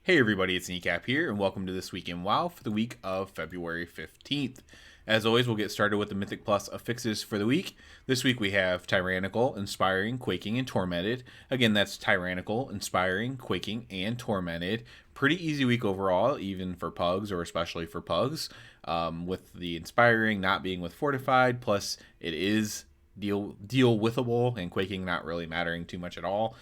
Hey everybody, it's Kneecap here, and welcome to This Week in WoW for the week of February 15th. As always, we'll get started with the Mythic Plus affixes for the week. This week we have Tyrannical, Inspiring, Quaking, and Tormented. Again, that's Tyrannical, Inspiring, Quaking, and Tormented. Pretty easy week overall, even for Pugs, or especially for Pugs. With the Inspiring not being with Fortified, plus it is deal withable, and Quaking not really mattering too much at all.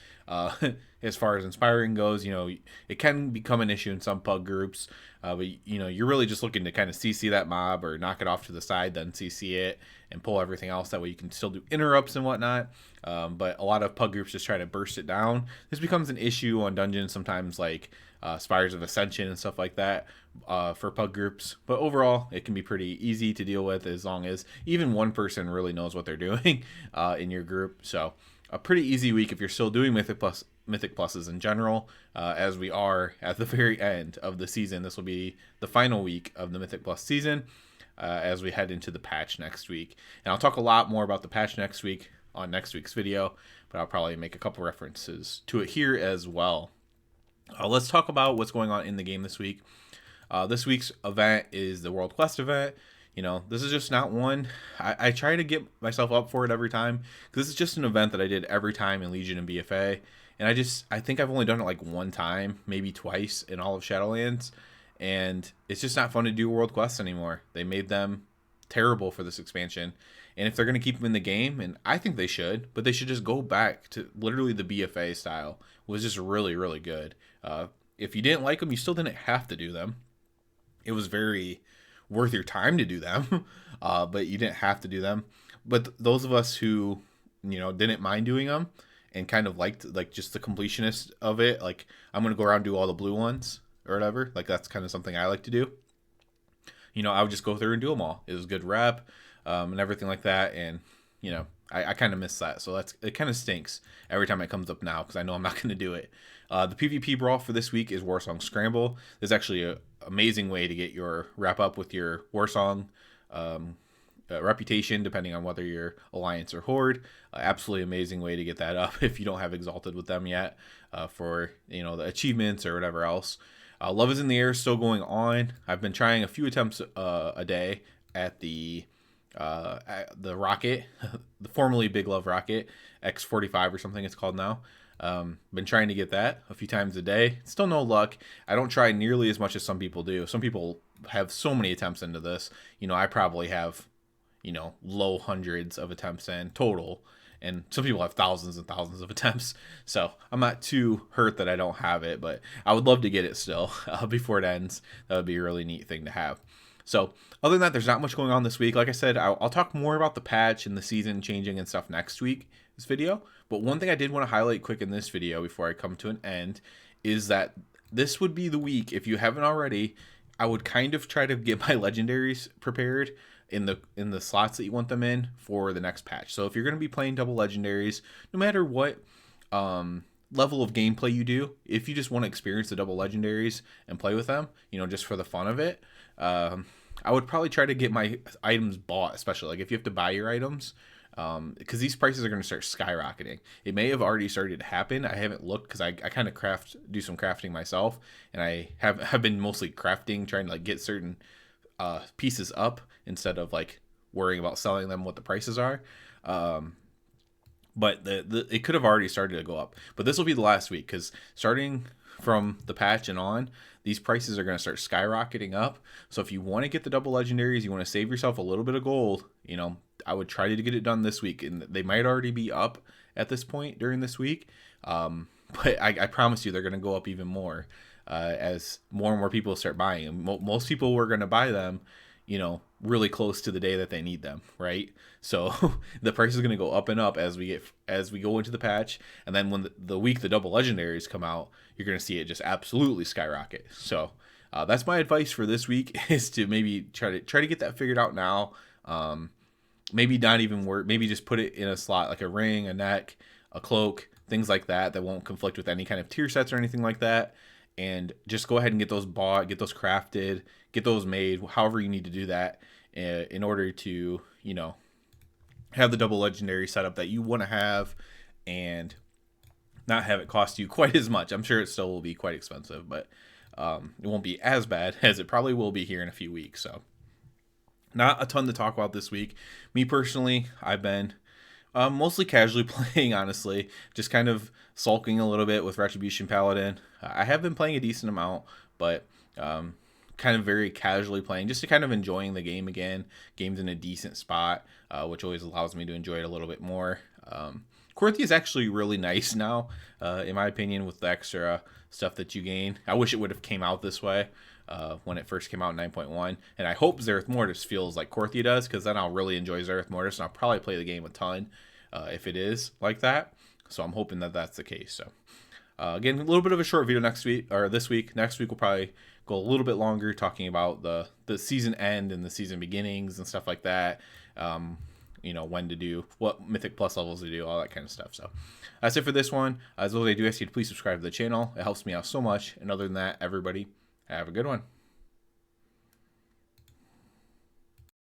As far as Inspiring goes, it can become an issue in some pug groups, but you're really just looking to kind of CC that mob or knock it off to the side, then CC it and pull everything else. That way you can still do interrupts and whatnot. But a lot of pug groups just try to burst it down. This becomes an issue on dungeons sometimes, like Spires of Ascension and stuff like that, for pug groups. But overall, it can be pretty easy to deal with as long as even one person really knows what they're doing in your group. So a pretty easy week if you're still doing Mythic Pluses in general, as we are at the very end of the season. This will be the final week of the Mythic Plus season as we head into the patch next week. And I'll talk a lot more about the patch next week on next week's video, but I'll probably make a couple references to it here as well. Let's talk about what's going on in the game this week. This week's event is the World Quest event. This is just not one. I try to get myself up for it every time, because this is just an event that I did every time in Legion and BFA. And I think I've only done it like one time, maybe twice in all of Shadowlands. And it's just not fun to do World Quests anymore. They made them terrible for this expansion. And if they're going to keep them in the game, and I think they should, but they should just go back to literally the BFA style. It was just really, really good. If you didn't like them, you still didn't have to do them. It was very worth your time to do them, but you didn't have to do them. But those of us who, didn't mind doing them and kind of liked like just the completionist of it, like I'm going to go around and do all the blue ones or whatever. Like that's kind of something I like to do. I would just go through and do them all. It was good rep and everything like that. And, I kind of miss that. So it kind of stinks every time it comes up now, because I know I'm not going to do it. The PvP brawl for this week is Warsong Scramble. There's actually an amazing way to get your wrap up with your Warsong reputation, depending on whether you're Alliance or Horde. Absolutely amazing way to get that up if you don't have Exalted with them yet, for the achievements or whatever else. Love is in the Air is still going on. I've been trying a few attempts a day at the rocket, the formerly Big Love rocket, X45 or something it's called now. Been trying to get that a few times a day. Still no luck. I don't try nearly as much as some people do. Some people have so many attempts into this. I probably have, low hundreds of attempts in total. And some people have thousands and thousands of attempts. So I'm not too hurt that I don't have it, but I would love to get it still before it ends. That would be a really neat thing to have. So other than that, there's not much going on this week. Like I said, I'll talk more about the patch and the season changing and stuff next week, this video. But one thing I did want to highlight quick in this video before I come to an end is that this would be the week, if you haven't already, I would kind of try to get my legendaries prepared in the slots that you want them in for the next patch. So if you're going to be playing double legendaries, no matter what level of gameplay you do, if you just want to experience the double legendaries and play with them, just for the fun of it, I would probably try to get my items bought, especially like if you have to buy your items, because these prices are going to start skyrocketing. It may have already started to happen. I haven't looked, because I kind of do some crafting myself, and I have been mostly crafting, trying to like get certain pieces up instead of like worrying about selling them what the prices are. But it could have already started to go up. But this will be the last week, because starting from the patch and on, these prices are going to start skyrocketing up. So if you want to get the double legendaries, you want to save yourself a little bit of gold, I would try to get it done this week. And they might already be up at this point during this week. But I promise you they're going to go up even more as more and more people start buying them. Most people were going to buy them, really close to the day that they need them, right? So the price is going to go up and up as we go into the patch, and then when the week the double legendaries come out, you're going to see it just absolutely skyrocket. So that's my advice for this week, is to maybe try to get that figured out now. Maybe not even work. Maybe just put it in a slot like a ring, a neck, a cloak, things like that won't conflict with any kind of tier sets or anything like that. And just go ahead and get those bought, get those crafted, get those made, however you need to do that in order to, have the double legendary setup that you want to have and not have it cost you quite as much. I'm sure it still will be quite expensive, but It won't be as bad as it probably will be here in a few weeks. So not a ton to talk about this week. Me personally, I've been mostly casually playing, honestly. Just kind of sulking a little bit with Retribution Paladin. I have been playing a decent amount, but kind of very casually playing, just to kind of enjoying the game again. Game's in a decent spot, which always allows me to enjoy it a little bit more. Korthia is actually really nice now, in my opinion, with the extra stuff that you gain. I wish it would have came out this way when it first came out in 9.1, and I hope Zereth Mortis feels like Korthia does, because then I'll really enjoy Zereth Mortis, and I'll probably play the game a ton if it is like that. So I'm hoping that that's the case. So again, a little bit of a short video next week, or this week. Next week we'll probably go a little bit longer, talking about the season end and the season beginnings and stuff like that. When to do, what Mythic Plus levels to do, all that kind of stuff. So that's it for this one. As always, I do ask you to please subscribe to the channel. It helps me out so much. And other than that, everybody, have a good one.